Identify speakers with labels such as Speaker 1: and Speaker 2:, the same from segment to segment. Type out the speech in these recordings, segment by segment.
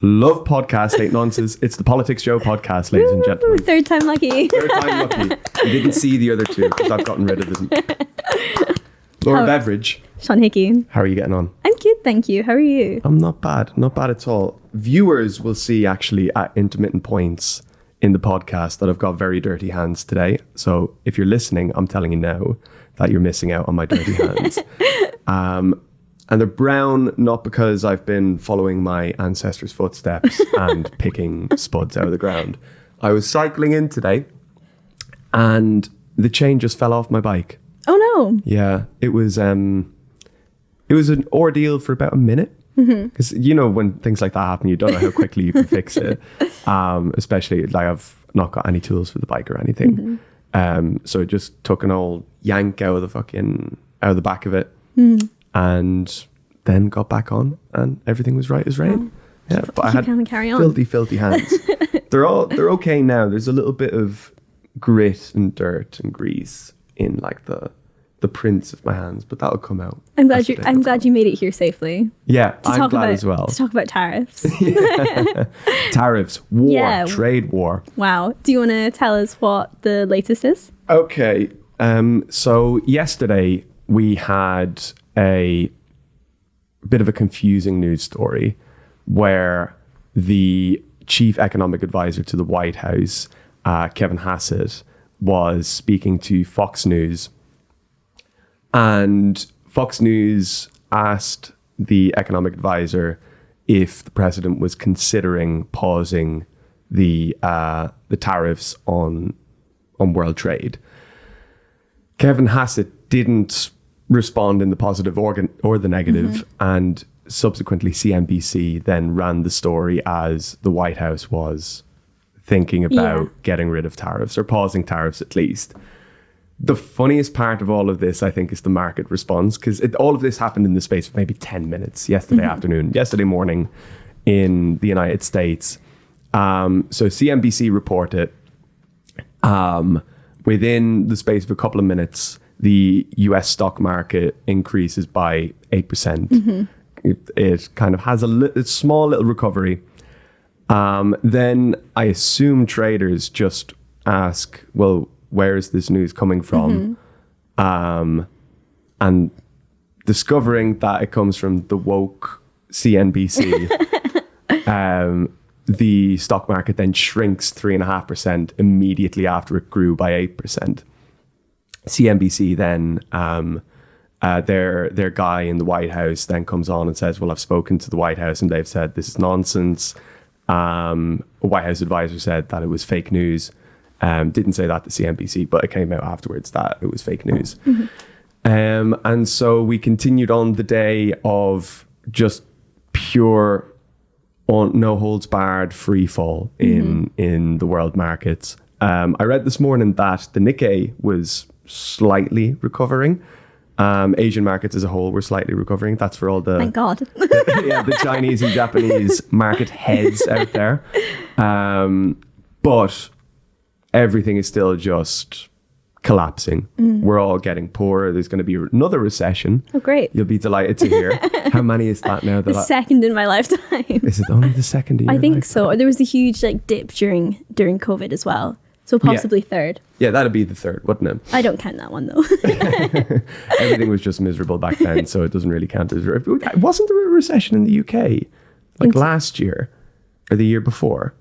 Speaker 1: Love podcast, hate nonsense. It's the PoliticsJOE podcast, ladies and gentlemen.
Speaker 2: Third time lucky.
Speaker 1: Third time lucky. You didn't see the other two because I've gotten rid of them. Laura Beveridge.
Speaker 2: Sean Hickey.
Speaker 1: How are you getting on?
Speaker 2: I'm good, thank you. How are you?
Speaker 1: I'm not bad. Not bad at all. Viewers will see actually at intermittent points in the podcast that I've got very dirty hands today. So if you're listening, I'm telling you now that you're missing out on my dirty hands. And they're brown, not because I've been following my ancestors' footsteps and picking spuds out of the ground. I was cycling in today and the chain just fell off my bike.
Speaker 2: Oh no.
Speaker 1: Yeah, it was an ordeal for about a minute. Because you know, when things like that happen, you don't know how quickly you can fix it. Especially like I've not got any tools for the bike or anything. So it just took an old yank out of the back of it. And then got back on and everything was right as rain. Yeah, but I had filthy hands. They're okay now. There's a little bit of grit and dirt and grease in like the prints of my hands, but that'll come out.
Speaker 2: I'm glad you made it here safely.
Speaker 1: Yeah, I'm glad as well.
Speaker 2: To talk about tariffs.
Speaker 1: Tariffs, war, trade war.
Speaker 2: Wow. Do you want to tell us what the latest is?
Speaker 1: Okay. So yesterday we had a bit of a confusing news story where the chief economic advisor to the White House, Kevin Hassett, was speaking to Fox News. And Fox News asked the economic advisor if the president was considering pausing the tariffs on world trade. Kevin Hassett didn't respond in the positive or the negative, and subsequently CNBC then ran the story as the White House was thinking about getting rid of tariffs or pausing tariffs at least. The funniest part of all of this, I think, is the market response, because all of this happened in the space of maybe 10 minutes yesterday morning in the United States. So CNBC reported within the space of a couple of minutes, the US stock market increases by 8%. It kind of has a small little recovery. Then I assume traders just ask, well, where is this news coming from? And discovering that it comes from the woke CNBC, the stock market then shrinks 3.5% immediately after it grew by 8%. CNBC then, their guy in the White House then comes on and says, well, I've spoken to the White House and they've said this is nonsense. A White House advisor said that it was fake news. Didn't say that to CNBC, but it came out afterwards that it was fake news. And so we continued on the day of just pure, no holds barred free fall in the world markets. I read this morning that the Nikkei was slightly recovering. Asian markets as a whole were slightly recovering. That's for all the
Speaker 2: thank God.
Speaker 1: the Chinese and Japanese market heads out there. But everything is still just collapsing. We're all getting poorer. There's going to be another recession.
Speaker 2: Oh, great.
Speaker 1: You'll be delighted to hear. How many is that now?
Speaker 2: The second in my lifetime.
Speaker 1: Is it only the second in your
Speaker 2: I think
Speaker 1: lifetime?
Speaker 2: so. There was a huge dip during COVID as well. So possibly third.
Speaker 1: Yeah, that'd be the third, wouldn't it?
Speaker 2: I don't count that one though.
Speaker 1: Everything was just miserable back then, so it doesn't really count as... Wasn't there a recession in the UK last year or the year before?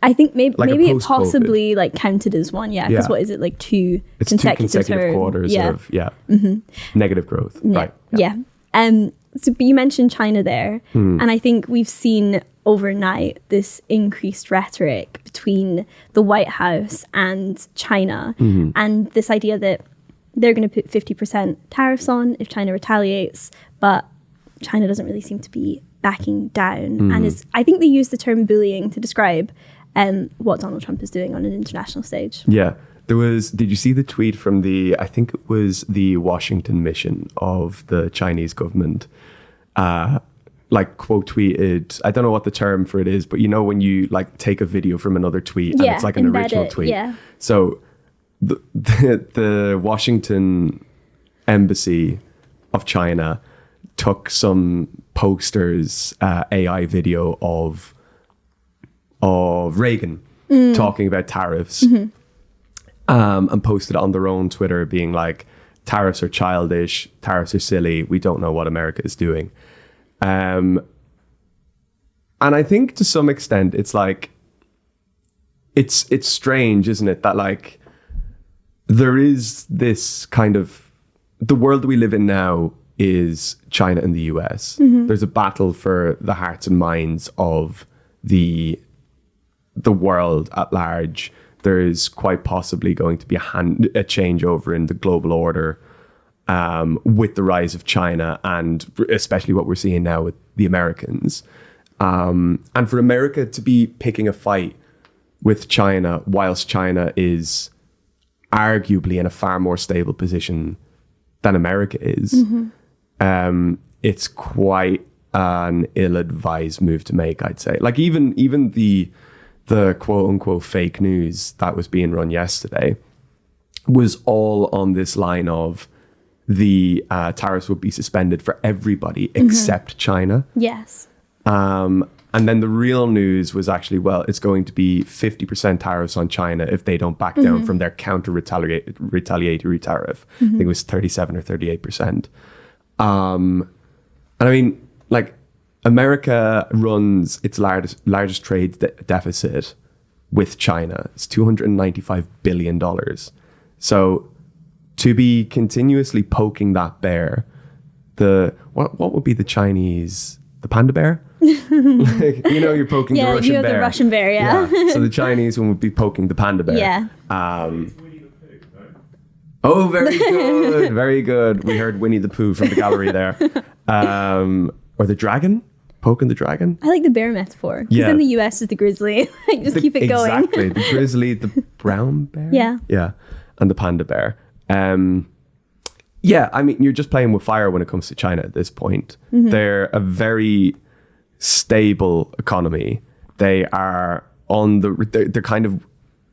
Speaker 2: I think maybe it possibly counted as one, because what is it, two consecutive
Speaker 1: quarters of negative growth, right?
Speaker 2: Yeah. So but you mentioned China there, and I think we've seen overnight this increased rhetoric between the White House and China, and this idea that they're going to put 50% tariffs on if China retaliates, but China doesn't really seem to be backing down. And I think they use the term bullying to describe what Donald Trump is doing on an international stage. Yeah.
Speaker 1: Did you see the tweet from I think it was the Washington mission of the Chinese government, quote tweeted, I don't know what the term for it is, but you know when you take a video from another tweet and it's like an original tweet. Yeah. So the Washington embassy of China took some posters, AI video of of Reagan talking about tariffs, and posted on their own Twitter being like, tariffs are childish, tariffs are silly, we don't know what America is doing. And I think to some extent it's like, it's strange, isn't it, that like there is this kind of, the world we live in now is China and the US. There's a battle for the hearts and minds of the world at large. There is quite possibly going to be a changeover in the global order with the rise of China, and especially what we're seeing now with the Americans. And for America to be picking a fight with China whilst China is arguably in a far more stable position than America is, it's quite an ill-advised move to make, I'd say. Like even the quote-unquote fake news that was being run yesterday was all on this line of the tariffs would be suspended for everybody except China.
Speaker 2: Yes.
Speaker 1: And then the real news was actually, well, it's going to be 50% tariffs on China if they don't back down from their retaliatory tariff. I think it was 37 or 38%. And I mean, like, America runs its largest trade deficit with China. It's $295 billion. So to be continuously poking that bear, what would be the Chinese, the panda bear? Like, you're poking the Russian bear. Yeah, the
Speaker 2: Russian bear, yeah.
Speaker 1: So the Chinese one would be poking the panda bear.
Speaker 2: Yeah.
Speaker 1: Oh, very good. Very good. We heard Winnie the Pooh from the gallery there. Or the dragon? Poking the dragon?
Speaker 2: I like the bear metaphor. Because in the US is the grizzly. Just keep it going.
Speaker 1: Exactly. The grizzly, the brown bear?
Speaker 2: Yeah.
Speaker 1: Yeah. And the panda bear. Yeah, I mean, you're just playing with fire when it comes to China at this point. They're a very stable economy. They are they're kind of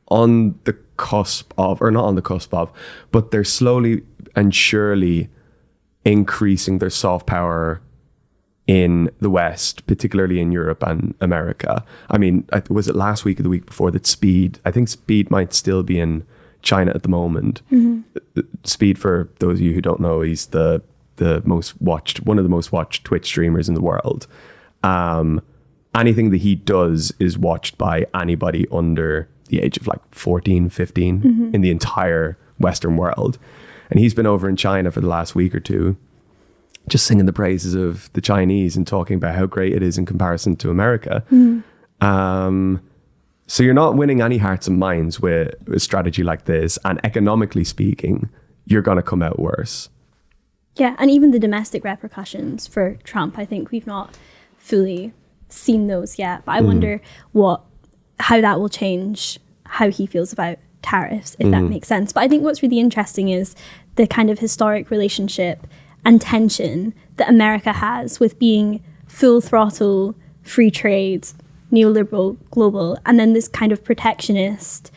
Speaker 1: on the cusp of, or not on the cusp of, but they're slowly and surely increasing their soft power in the West, particularly in Europe and America. I mean, was it last week or the week before that I think Speed might still be in China at the moment. Speed, for those of you who don't know, he's one of the most watched Twitch streamers in the world. Anything that he does is watched by anybody under the age of like 14, 15 in the entire Western world. And he's been over in China for the last week or two, just singing the praises of the Chinese and talking about how great it is in comparison to America. So you're not winning any hearts and minds with a strategy like this. And economically speaking, you're going to come out worse.
Speaker 2: Yeah, and even the domestic repercussions for Trump, I think we've not fully seen those yet. But I wonder how that will change how he feels about tariffs, if that makes sense. But I think what's really interesting is the kind of historic relationship and tension that America has with being full throttle, free trade, neoliberal, global, and then this kind of protectionist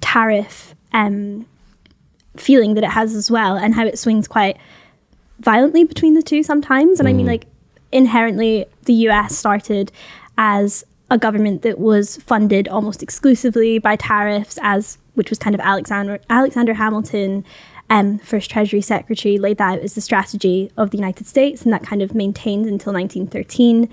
Speaker 2: tariff feeling that it has as well, and how it swings quite violently between the two sometimes. And I mean, like, inherently, the US started as a government that was funded almost exclusively by tariffs, which was kind of Alexander Hamilton, first Treasury Secretary, laid that out as the strategy of the United States, and that kind of maintained until 1913.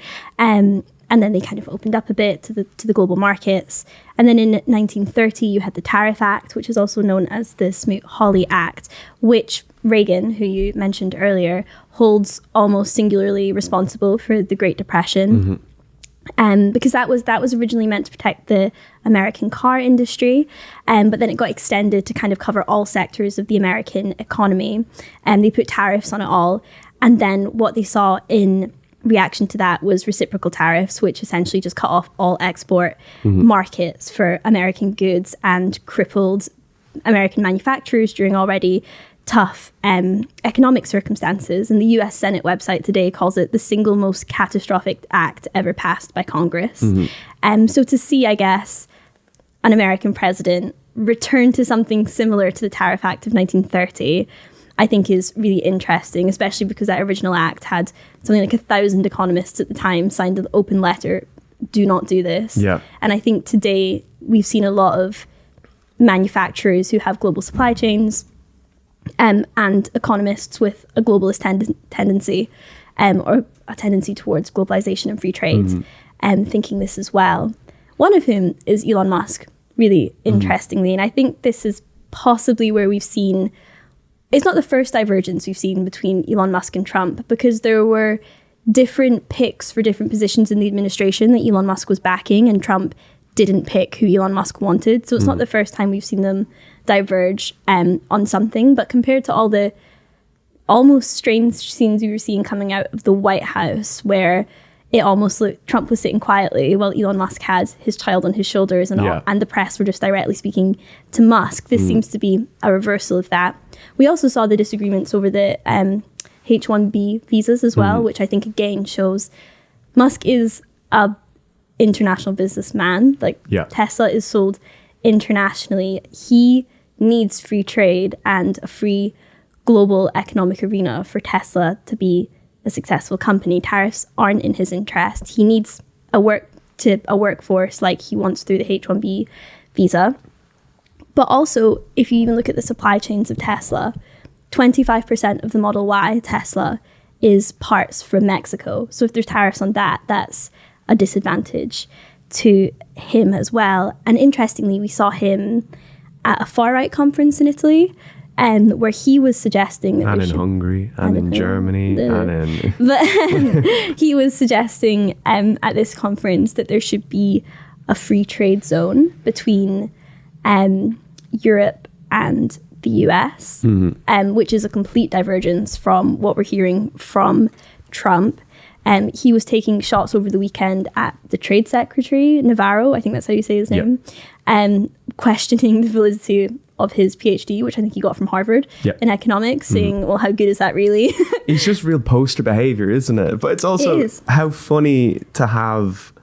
Speaker 2: And then they kind of opened up a bit to the global markets. And then in 1930, you had the Tariff Act, which is also known as the Smoot-Hawley Act, which Reagan, who you mentioned earlier, holds almost singularly responsible for the Great Depression. Because that was originally meant to protect the American car industry, but then it got extended to kind of cover all sectors of the American economy. And they put tariffs on it all. And then what they saw in reaction to that was reciprocal tariffs, which essentially just cut off all export markets for American goods and crippled American manufacturers during already tough economic circumstances. And the US Senate website today calls it the single most catastrophic act ever passed by Congress. So to see, I guess, an American president return to something similar to the Tariff Act of 1930, I think is really interesting, especially because that original act had something like 1,000 economists at the time signed an open letter do not do this.
Speaker 1: Yeah.
Speaker 2: And I think today we've seen a lot of manufacturers who have global supply chains, and economists with a globalist tendency, or a tendency towards globalization and free trade, thinking this as well. One of whom is Elon Musk, really interestingly. And I think this is possibly where we've seen, it's not the first divergence we've seen between Elon Musk and Trump, because there were different picks for different positions in the administration that Elon Musk was backing, and Trump didn't pick who Elon Musk wanted. So it's not the first time we've seen them diverge on something. But compared to all the almost strange scenes we were seeing coming out of the White House, where it almost looked Trump was sitting quietly while Elon Musk had his child on his shoulders, and all, and the press were just directly speaking to Musk. This seems to be a reversal of that. We also saw the disagreements over the H-1B visas as well, which I think again shows Musk is a international businessman. Like Tesla is sold internationally. He needs free trade and a free global economic arena for Tesla to be a successful company. Tariffs aren't in his interest. He needs a workforce like he wants through the H-1B visa. But also, if you even look at the supply chains of Tesla, 25% of the Model Y Tesla is parts from Mexico. So if there's tariffs on that, that's a disadvantage to him as well. And interestingly, we saw him at a far-right conference in Italy, where he was suggesting that
Speaker 1: in Hungary and in Germany
Speaker 2: but he was suggesting at this conference that there should be a free trade zone between Europe and the US, which is a complete divergence from what we're hearing from Trump. He was taking shots over the weekend at the Trade Secretary, Navarro, I think that's how you say his name, questioning the validity of his PhD, which I think he got from Harvard in economics, saying, well, how good is that really?
Speaker 1: It's just real poster behavior, isn't it? But it's also how funny to have,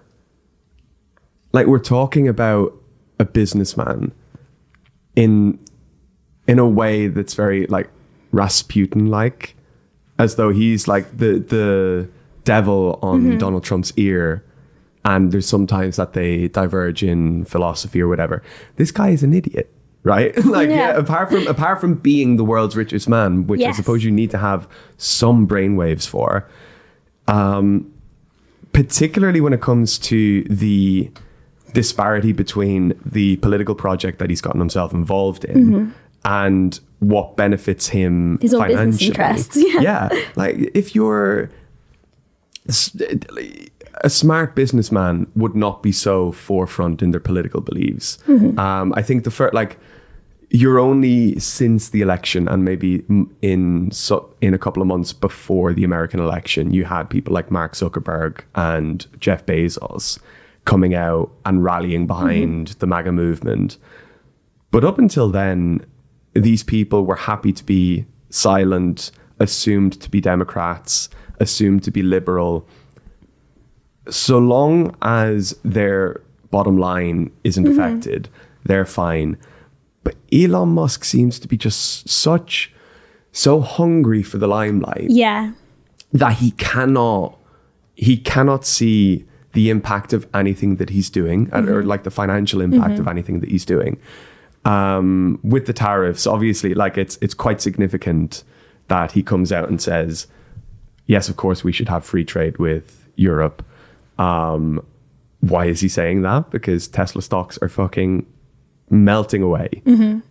Speaker 1: like, we're talking about a businessman in a way that's very, like, Rasputin-like, as though he's like the devil on Donald Trump's ear, and there's sometimes that they diverge in philosophy or whatever. This guy is an idiot, right? Like, apart from being the world's richest man, which I suppose you need to have some brainwaves for, particularly when it comes to the disparity between the political project that he's gotten himself involved in and what benefits him
Speaker 2: his own
Speaker 1: financially.
Speaker 2: Business interests.
Speaker 1: Like, if you're a smart businessman would not be so forefront in their political beliefs. I think the first, like, you're only since the election, and maybe in a couple of months before the American election, you had people like Mark Zuckerberg and Jeff Bezos coming out and rallying behind the MAGA movement. But up until then, these people were happy to be silent, assumed to be Democrats, assumed to be liberal, so long as their bottom line isn't affected, they're fine. But Elon Musk seems to be just so hungry for the limelight, that he cannot see the impact of anything that he's doing, or like the financial impact of anything that he's doing. With the tariffs, obviously, like, it's quite significant that he comes out and says, yes, of course, we should have free trade with Europe. Why is he saying that? Because Tesla stocks are fucking melting away.
Speaker 2: He'd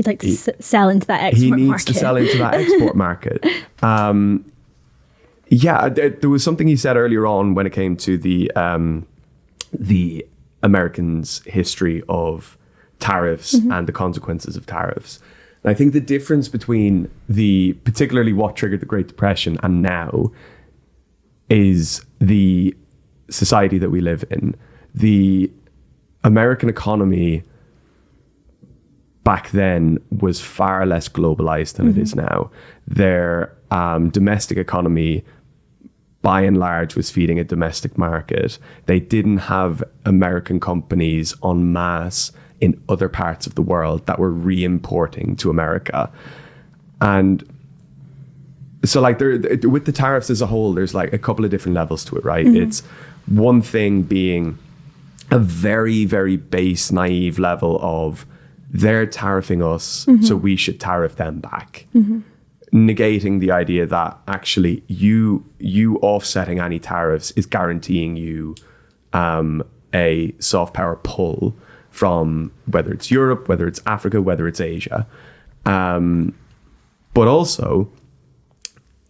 Speaker 2: like to sell into that export market.
Speaker 1: He needs to sell into that export market. There was something he said earlier on when it came to the Americans' history of tariffs and the consequences of tariffs. And I think the difference between particularly what triggered the Great Depression and now is the society that we live in. The American economy back then was far less globalized than it is now. Their domestic economy, by and large, was feeding a domestic market. They didn't have American companies en masse in other parts of the world that were re-importing to America. And so, like, with the tariffs as a whole, there's like a couple of different levels to it, right? It's One thing being a very, very base, naive level of they're tariffing us, so we should tariff them back. Negating the idea that actually you offsetting any tariffs is guaranteeing you a soft power pull from whether it's Europe, whether it's Africa, whether it's Asia. But also,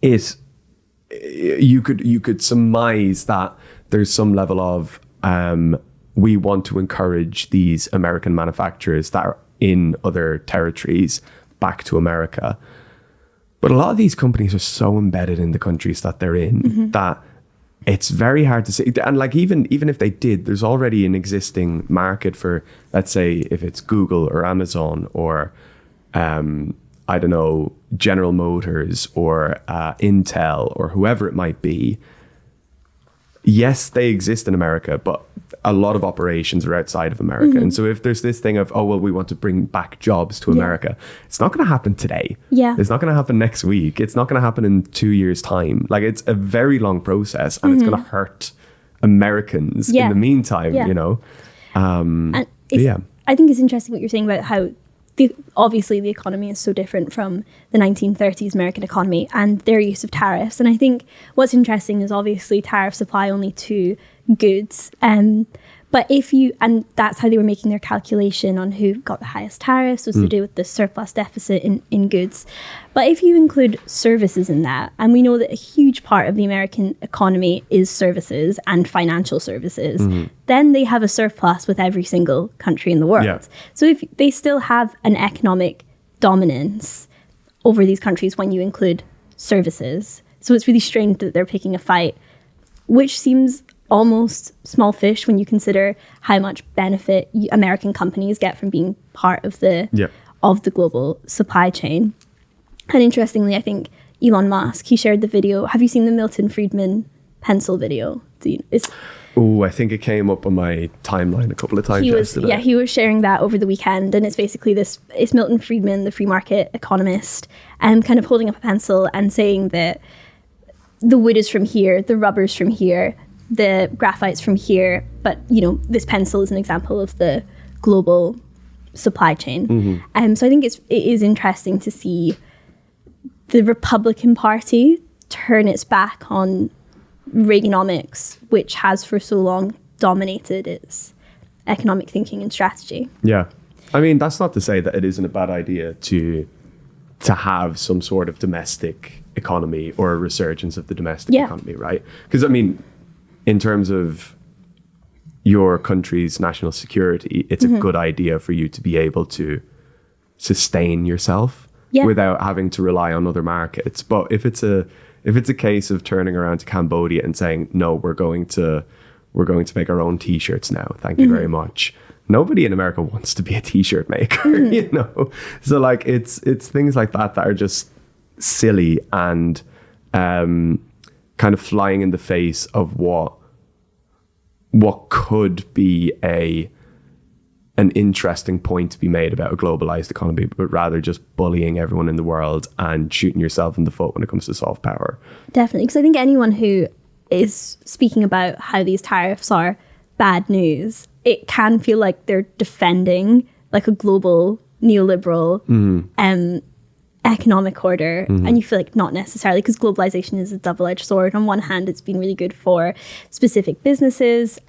Speaker 1: you could surmise that there's some level of we want to encourage these American manufacturers that are in other territories back to America. But a lot of these companies are so embedded in the countries that they're in that it's very hard to say. And like even if they did, there's already an existing market for, let's say, if it's Google or Amazon or I don't know, General Motors or Intel or whoever it might be. Yes, they exist in America, but a lot of operations are outside of America. And so if there's this thing of, oh, well, we want to bring back jobs to America, it's not going to happen today.
Speaker 2: Yeah.
Speaker 1: It's not going to happen next week. It's not going to happen in 2 years' time. Like, it's a very long process and it's going to hurt Americans in the meantime, you know?
Speaker 2: And I think it's interesting what you're saying about how obviously the economy is so different from the 1930s American economy and their use of tariffs. And I think what's interesting is obviously tariffs apply only to goods. But and that's how they were making their calculation on who got the highest tariffs, was to do with the surplus deficit in goods. But if you include services in that, and we know that a huge part of the American economy is services and financial services, then they have a surplus with every single country in the world.
Speaker 1: Yeah.
Speaker 2: So if they still have an economic dominance over these countries when you include services. So it's really strange that they're picking a fight, which seems almost small fish when you consider how much benefit American companies get from being part of the global supply chain. And interestingly, I think Elon Musk, he shared the video. Have you seen the Milton Friedman pencil video?
Speaker 1: I think it came up on my timeline a couple of times yesterday.
Speaker 2: Yeah, he was sharing that over the weekend, and it's basically it's Milton Friedman, the free market economist, and kind of holding up a pencil and saying that the wood is from here, the rubber's from here, the graphite's from here, but this pencil is an example of the global supply chain. So I think it is interesting to see the Republican Party turn its back on Reaganomics, which has for so long dominated its economic thinking and strategy.
Speaker 1: Yeah. I mean, that's not to say that it isn't a bad idea to have some sort of domestic economy or a resurgence of the domestic economy, right? Because, I mean, in terms of your country's national security, it's a good idea for you to be able to sustain yourself without having to rely on other markets. But if it's a case of turning around to Cambodia and saying, no, we're going to make our own T-shirts now, thank you very much. Nobody in America wants to be a T-shirt maker, So like it's things like that are just silly and kind of flying in the face of what could be an interesting point to be made about a globalized economy, but rather just bullying everyone in the world and shooting yourself in the foot when it comes to soft power.
Speaker 2: Definitely, because I think anyone who is speaking about how these tariffs are bad news, it can feel like they're defending like a global neoliberal economic order, and you feel like not necessarily, because globalization is a double-edged sword. On one hand, it's been really good for specific businesses.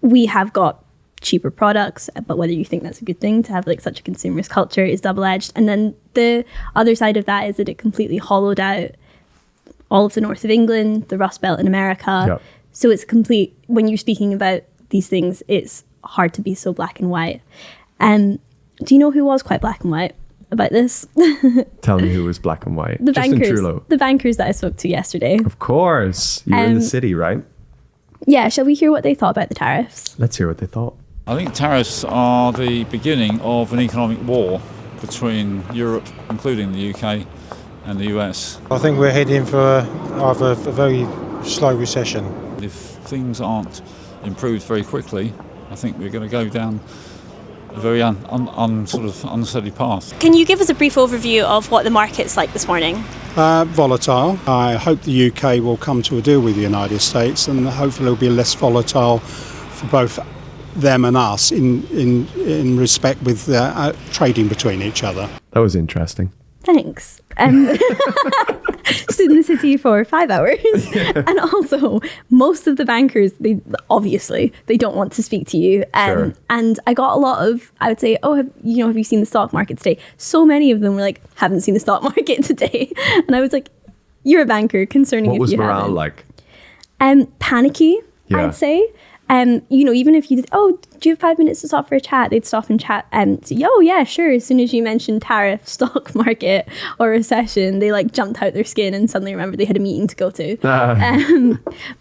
Speaker 2: We have got cheaper products, but whether you think that's a good thing to have like such a consumerist culture is double-edged. And then the other side of that is that it completely hollowed out all of the north of England, the Rust Belt in America.
Speaker 1: Yep.
Speaker 2: So it's complete, when you're speaking about these things, it's hard to be so black and white. Do you know who was quite black and white about this?
Speaker 1: Tell me who was black and white.
Speaker 2: The bankers that I spoke to yesterday.
Speaker 1: Of course. You were in the city, right?
Speaker 2: Yeah, shall we hear what they thought about the tariffs?
Speaker 1: Let's hear what they thought.
Speaker 3: I think tariffs are the beginning of an economic war between Europe, including the UK, and the US.
Speaker 4: I think we're heading for either a very slow recession.
Speaker 3: If things aren't improved very quickly, I think we're going to go down very sort of unsteady path.
Speaker 2: Can you give us a brief overview of what the market's like this morning?
Speaker 4: Volatile. I hope the UK will come to a deal with the United States, and hopefully it'll be less volatile for both them and us in respect with trading between each other.
Speaker 1: That was interesting.
Speaker 2: Thanks. Stood in the city for 5 hours. And also, most of the bankers, they don't want to speak to you.
Speaker 1: Sure.
Speaker 2: And I got a lot of, I would say, have you seen the stock market today? So many of them were like, haven't seen the stock market today. And I was like, you're a banker, concerning
Speaker 1: what
Speaker 2: if
Speaker 1: was
Speaker 2: you
Speaker 1: morale
Speaker 2: haven't.
Speaker 1: like?
Speaker 2: Panicky,
Speaker 1: Yeah.
Speaker 2: I'd say. Even if you did, do you have 5 minutes to stop for a chat? They'd stop and chat. Yeah, sure. As soon as you mentioned tariff, stock market, or recession, they like jumped out their skin and suddenly remembered they had a meeting to go to.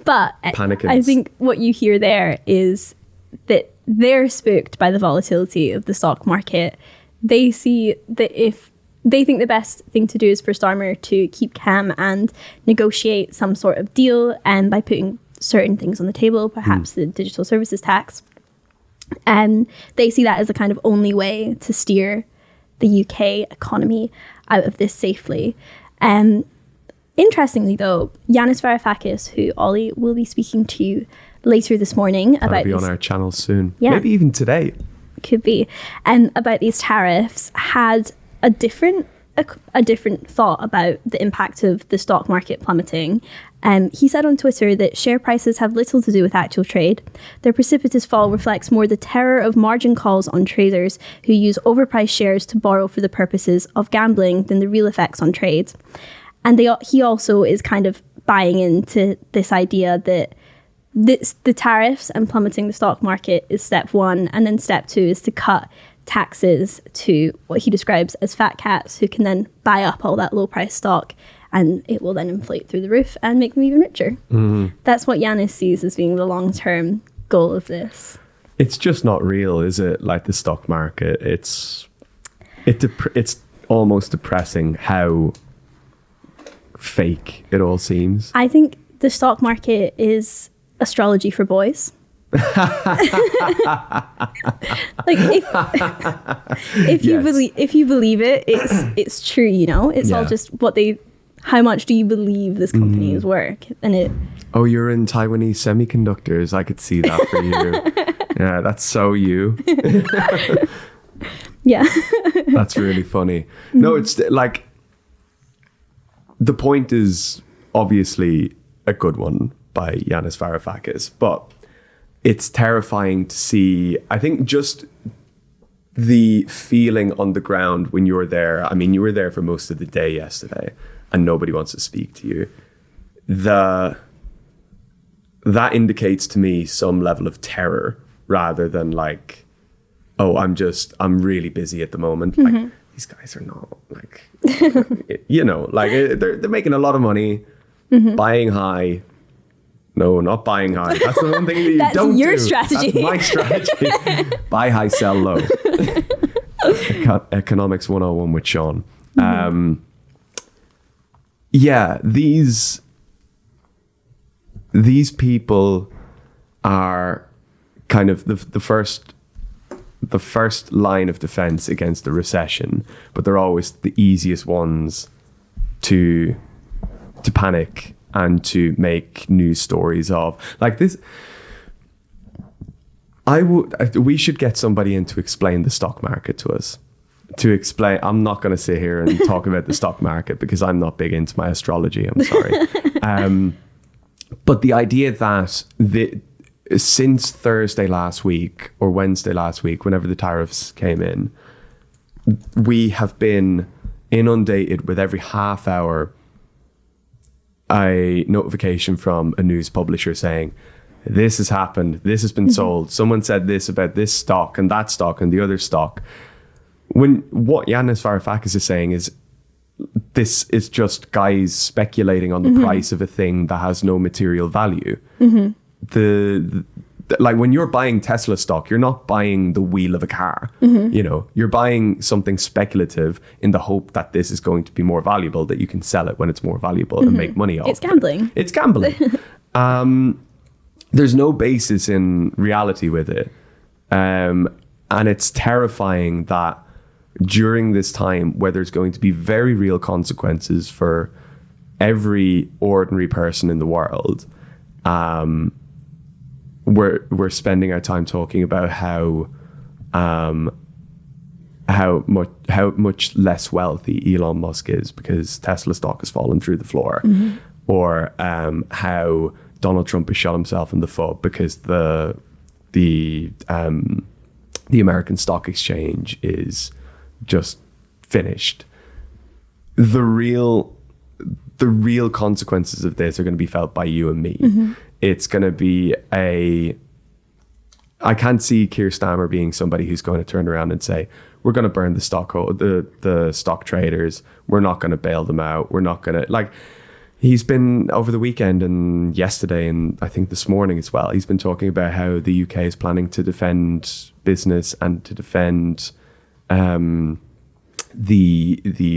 Speaker 2: But
Speaker 1: Panicans.
Speaker 2: I think what you hear there is that they're spooked by the volatility of the stock market. They see that if they think the best thing to do is for Starmer to keep calm and negotiate some sort of deal, and by putting certain things on the table, perhaps the digital services tax. And they see that as the kind of only way to steer the UK economy out of this safely. Interestingly, though, Yanis Varoufakis, who Ollie will be speaking to later this morning
Speaker 1: That'll
Speaker 2: about
Speaker 1: be
Speaker 2: these,
Speaker 1: on our channel soon.
Speaker 2: Yeah.
Speaker 1: Maybe even today.
Speaker 2: could be, about these tariffs, had a different thought about the impact of the stock market plummeting. He said on Twitter that share prices have little to do with actual trade. Their precipitous fall reflects more the terror of margin calls on traders who use overpriced shares to borrow for the purposes of gambling than the real effects on trades. And he also is kind of buying into this idea that the tariffs and plummeting the stock market is step one, and then step two is to cut taxes to what he describes as fat cats who can then buy up all that low price stock, and it will then inflate through the roof and make them even richer. Mm-hmm. That's what Yanis sees as being the long-term goal of this.
Speaker 1: It's just not real, is it? Like the stock market, it's almost depressing how fake it all seems.
Speaker 2: I think the stock market is astrology for boys. Like if you believe it, it's true, you know. It's all just how much do you believe this company is worth? And
Speaker 1: you're in Taiwanese semiconductors. I could see that for you. Yeah, that's so you.
Speaker 2: Yeah.
Speaker 1: That's really funny. No, it's like the point is obviously a good one by Yanis Varoufakis, but it's terrifying to see. I think just the feeling on the ground when you're there. I mean, you were there for most of the day yesterday and nobody wants to speak to you. That indicates to me some level of terror rather than like, oh, I'm really busy at the moment.
Speaker 2: Mm-hmm.
Speaker 1: Like, these guys are not like, you know, like they're making a lot of money, buying high. No, not buying high. That's the one thing that you don't do.
Speaker 2: That's your strategy.
Speaker 1: That's my strategy. Buy high, sell low. Economics 101 with Sean. These people are kind of the first line of defense against the recession, but they're always the easiest ones to panic and to make news stories of. Like this, we should get somebody in to explain the stock market to us. I'm not going to sit here and talk about the stock market because I'm not big into my astrology. I'm sorry. But the idea that since Thursday last week or Wednesday last week, whenever the tariffs came in, we have been inundated with every half hour a notification from a news publisher saying, this has happened, this has been sold, someone said this about this stock and that stock and the other stock. When what Yanis Varoufakis is saying is, this is just guys speculating on the price of a thing that has no material value. Like when you're buying Tesla stock, you're not buying the wheel of a car. You know, you're buying something speculative in the hope that this is going to be more valuable, that you can sell it when it's more valuable and make money off.
Speaker 2: It's gambling.
Speaker 1: It's gambling. There's no basis in reality with it. And And it's terrifying that during this time where there's going to be very real consequences for every ordinary person in the world, we're spending our time talking about how much less wealthy Elon Musk is because Tesla stock has fallen through the floor, or how Donald Trump has shot himself in the foot because the American stock exchange is just finished. The real consequences of this are going to be felt by you and me. It's going to be I can't see Keir Starmer being somebody who's going to turn around and say, we're going to burn the stock traders. We're not going to bail them out. We're not going to, like, he's been over the weekend and yesterday and I think this morning as well, he's been talking about how the UK is planning to defend business and to defend the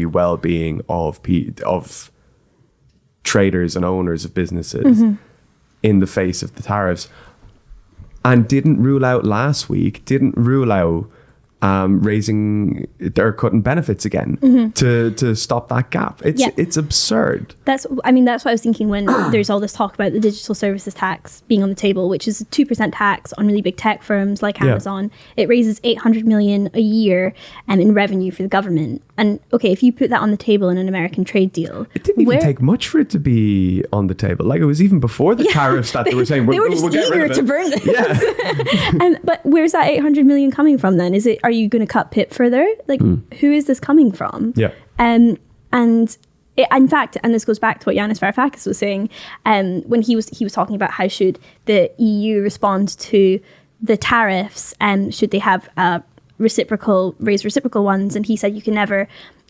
Speaker 1: well-being of traders and owners of businesses in the face of the tariffs, and didn't rule out raising or cutting benefits again to stop that gap. It's absurd.
Speaker 2: That's what I was thinking when there's all this talk about the digital services tax being on the table, which is a 2% tax on really big tech firms like Amazon. It raises 800 million a year in revenue for the government. And okay, if you put that on the table in an American trade deal,
Speaker 1: it didn't even take much for it to be on the table. Like, it was even before the tariffs that they were saying
Speaker 2: they were just eager to burn this.
Speaker 1: Yeah.
Speaker 2: But where's that 800 million coming from then? Are you going to cut PIP further? Like, who is this coming from?
Speaker 1: Yeah.
Speaker 2: In fact, and this goes back to what Yanis Varoufakis was saying, when he was talking about how should the EU respond to the tariffs, and should they have raise reciprocal ones, and he said you can never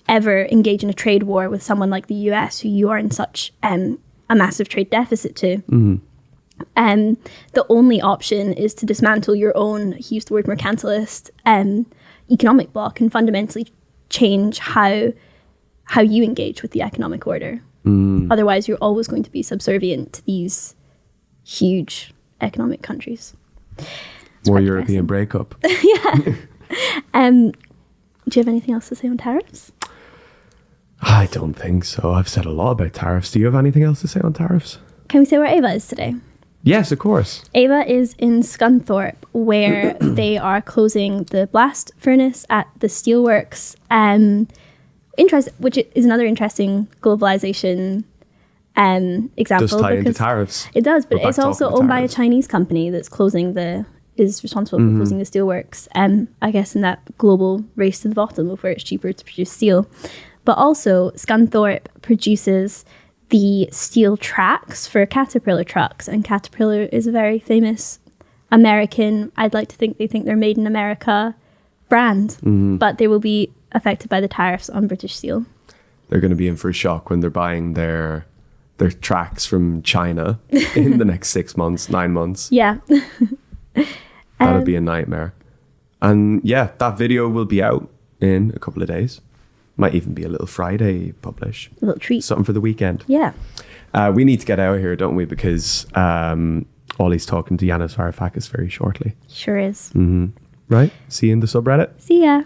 Speaker 2: ever engage in a trade war with someone like the US, who you are in such a massive trade deficit to. The only option is to dismantle your own, he used the word mercantilist, economic bloc, and fundamentally change how you engage with the economic order. Otherwise, you're always going to be subservient to these huge economic countries.
Speaker 1: More European breakup.
Speaker 2: Do you have anything else to say on tariffs?
Speaker 1: I don't think so. I've said a lot about tariffs. Do you have anything else to say on tariffs?
Speaker 2: Can we say where Ava is today?
Speaker 1: Yes, of course.
Speaker 2: Ava is in Scunthorpe, where they are closing the blast furnace at the steelworks, which is another interesting globalization example.
Speaker 1: Does tie into tariffs.
Speaker 2: It does, but it's also owned by a Chinese company that's is responsible for closing the steelworks, I guess in that global race to the bottom of where it's cheaper to produce steel. But also, Scunthorpe produces the steel tracks for Caterpillar trucks, and Caterpillar is a very famous American, I'd like to think they're made in America brand, but they will be affected by the tariffs on British steel.
Speaker 1: They're going to be in for a shock when they're buying their tracks from China in the next 9 months.
Speaker 2: Yeah.
Speaker 1: That'll be a nightmare. And yeah, that video will be out in a couple of days. Might even be a little Friday publish.
Speaker 2: A little treat.
Speaker 1: Something for the weekend.
Speaker 2: Yeah.
Speaker 1: We need to get out of here, don't we? Because Ollie's talking to Yanis Varoufakis very shortly.
Speaker 2: Sure is.
Speaker 1: Right? See you in the subreddit.
Speaker 2: See ya.